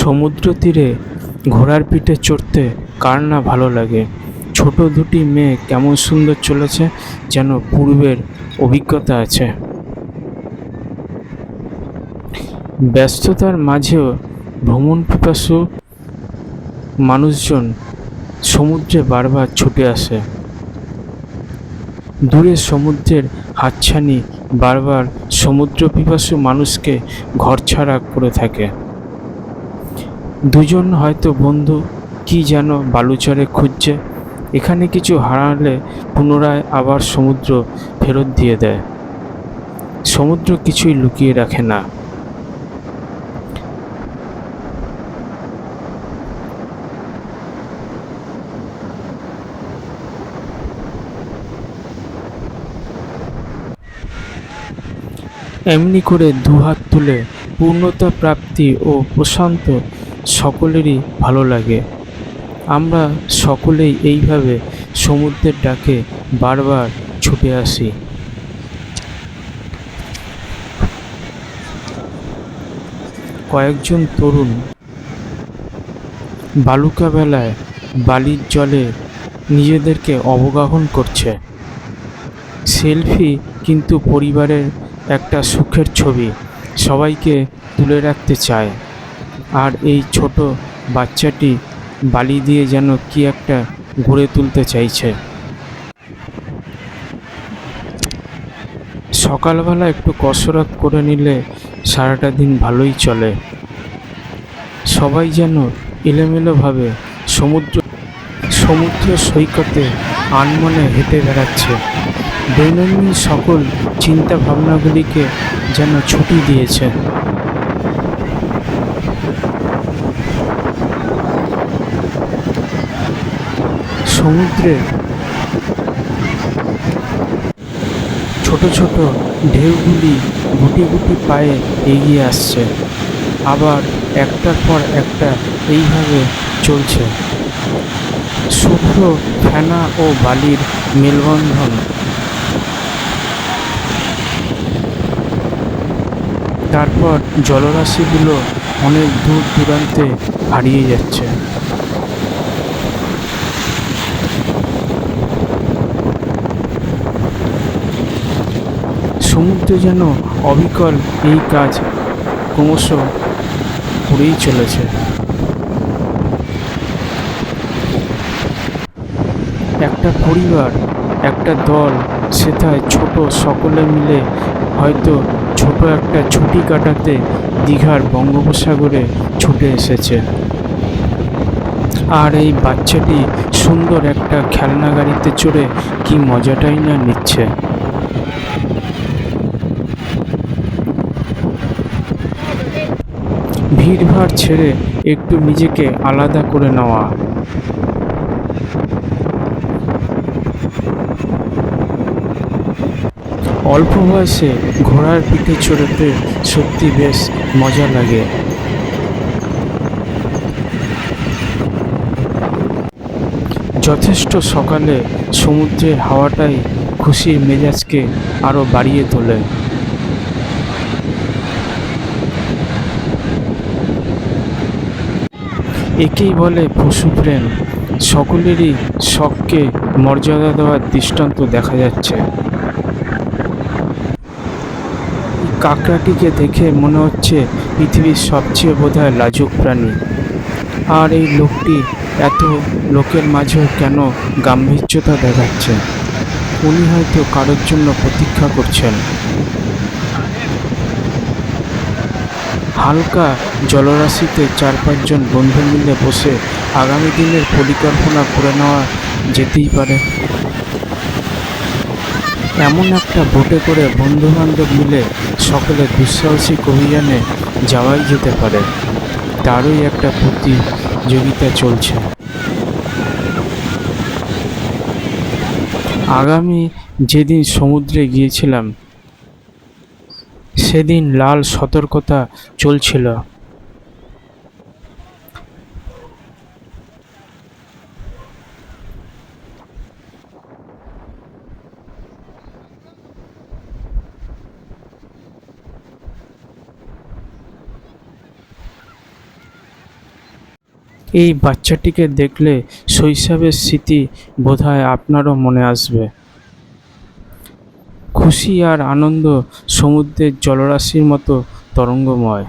সমুদ্র তীরে ঘোড়ার পিঠে চড়তে কার না ভালো লাগে। ছোট দুটি মেয়ে কেমন সুন্দর চলেছে, যেন পূর্বের অভিজ্ঞতা আছে। ব্যস্ততার মাঝেও ভ্রমণ পিপাসু মানুষজন সমুদ্রে বারবার ছুটে আসে। দূরে সমুদ্রের হাতছানি বারবার সমুদ্র পিপাসু মানুষকে ঘরছাড়া করে থাকে। দুজন হয়তো বন্ধু, কি যেন বালুচরে খুঁজছে। এখানে কিছু হারালে পুনরায় আবার সমুদ্র ফেরত দিয়ে দেয়। সমুদ্র কিছুই লুকিয়ে রাখে না। এমনি করে দুহাত তুলে পূর্ণতা প্রাপ্তি ও প্রশান্ত সকলেরই ভালো লাগে। আমরা সকলেই এইভাবে সমুদ্রের ডাকে বারবার ছুটে আসি। কয়েকজন তরুণ বালুকা বেলায় বালির জলে নিজেদেরকে অবগাহন করছে। সেলফি কিন্তু পরিবারের একটা সুখের ছবি, সবাইকে তুলে রাখতে চায়। আর এই ছোট বাচ্চাটি বালি দিয়ে যেন কি একটা গড়ে তুলতে চাইছে। সকালবেলা একটু কসরত করে নিলে সারাটা দিন ভালোই চলে। সবাই যেন এলোমেলোভাবে সমুদ্র সৈকতে আনমনে হেঁটে বেড়াচ্ছে। দৈনন্দিন সকল চিন্তা ভাবনাগুলিকে যেন ছুটি দিয়েছে। সমুদ্রে ছোট ছোট ঢেউগুলি গুটি গুটি পায়ে এগিয়ে আসছে, আবার একটার পর একটা এইভাবে চলছে। শুভ্র ফেনা ও বালির মেলবন্ধন। তারপর জলরাশিগুলো অনেক দূর দূরান্তে হারিয়ে যাচ্ছে। সমুদ্র যেন অবিকল এই কাজ ক্রমশ করেই চলেছে। একটা পরিবার, একটা দল, সেথায় ছোট সকলে মিলে হয়তো ছোট একটা ছুটি কাটাতে দীঘার বঙ্গোপসাগরে ছুটে এসেছে। আর এই বাচ্চাটি সুন্দর একটা খেলনা গাড়িতে চড়ে কি মজাটাই না নিচ্ছে। ভিড়ভাড় ছেড়ে একটু নিজেকে আলাদা করে নেওয়া। অল্প বয়সে ঘোড়ার পিঠে চড়তে সত্যি বেশ মজা লাগে। যথেষ্ট সকালে সমুদ্রের হাওয়াটাই খুশির মেজাজকে আরো বাড়িয়ে তোলে। একেই বলে পশুপ্রেম। সকলেরই শখকে মর্যাদা দেওয়ার দৃষ্টান্ত দেখা যাচ্ছে। কাকড়াটিকে দেখে মনে হচ্ছে পৃথিবীর সবচেয়ে বোধহয় লাজুক প্রাণী। আর এই লোকটি এত লোকের মাঝেও কেন গাম্ভীর্যতা দেখাচ্ছে? উনি হয়তো কারোর জন্য প্রতীক্ষা করছেন। হালকা জলরাশিতে 4-5 জন বন্ধু মিলে বসে আগামী দিনের পরিকল্পনা করে নেওয়া যেতেই পারে। এমন একটা বোটে করে বন্ধুবান্ধব মিলে সকলে দুঃসাহসিক অভিযানে যাওয়াই যেতে পারে। তারই একটা প্রতিযোগিতা চলছে। আগামী যেদিন সমুদ্রে গিয়েছিলাম সেদিন লাল সতর্কতা চলছিল। এই বাচ্চাটিকে দেখলে শৈশবের স্মৃতি বোধহয় আপনারও মনে আসবে। খুশি আর আনন্দ সমুদ্রের জলরাশির মতো তরঙ্গময়।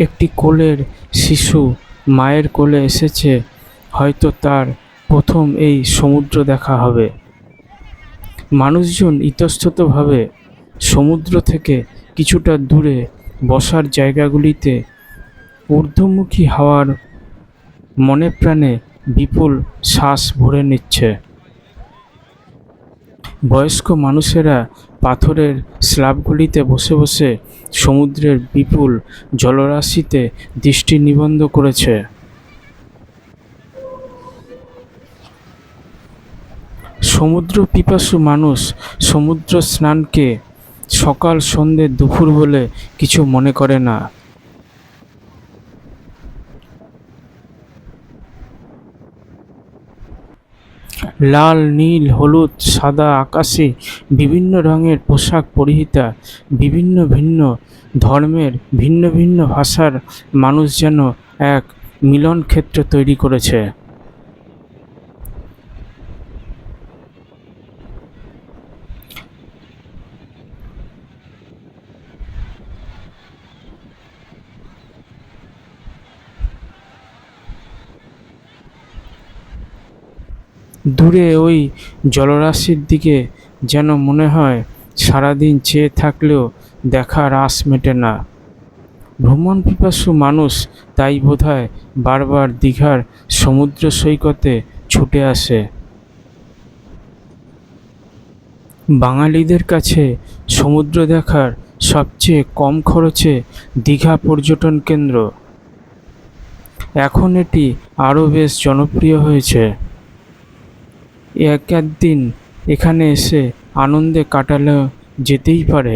একটি কোলের শিশু মায়ের কোলে এসেছে, হয়তো তার প্রথম এই সমুদ্র দেখা হবে। মানুষজন ইতস্ততভাবে সমুদ্র থেকে কিছুটা দূরে বসার জায়গাগুলিতে ঊর্ধ্বমুখী হাওয়ার মনে প্রাণে বিপুল শ্বাস ভরে নিচ্ছে। বয়স্ক মানুষেরা পাথরের স্ল্যাবগুলিতে বসে বসে সমুদ্রের বিপুল জলরাশিতে দৃষ্টি নিবদ্ধ করেছে। সমুদ্র পিপাসু মানুষ সমুদ্র স্নানকে সকাল সন্ধে দুপুর বলে কিছু মনে করে না। লাল, নীল, হলুদ, সাদা, আকাশি বিভিন্ন রঙের পোশাক পরিহিতা বিভিন্ন ভিন্ন ধর্মের ভিন্ন ভিন্ন ভাষার মানুষ যেন এক মিলন ক্ষেত্র তৈরি করেছে। দূরে ওই জলরাশির দিকে যেন মনে হয় সারাদিন চেয়ে থাকলেও দেখার আশ মেটে না। ভ্রমণ পিপাসু মানুষ তাই বোধহয় বারবার দীঘার সমুদ্র সৈকতে ছুটে আসে। বাঙালিদের কাছে সমুদ্র দেখার সবচেয়ে কম খরচে দীঘা পর্যটন কেন্দ্র। এখন এটি আরও বেশ জনপ্রিয় হয়েছে। একদিন এখানে এসে আনন্দে কাটালে যেতেই পারে।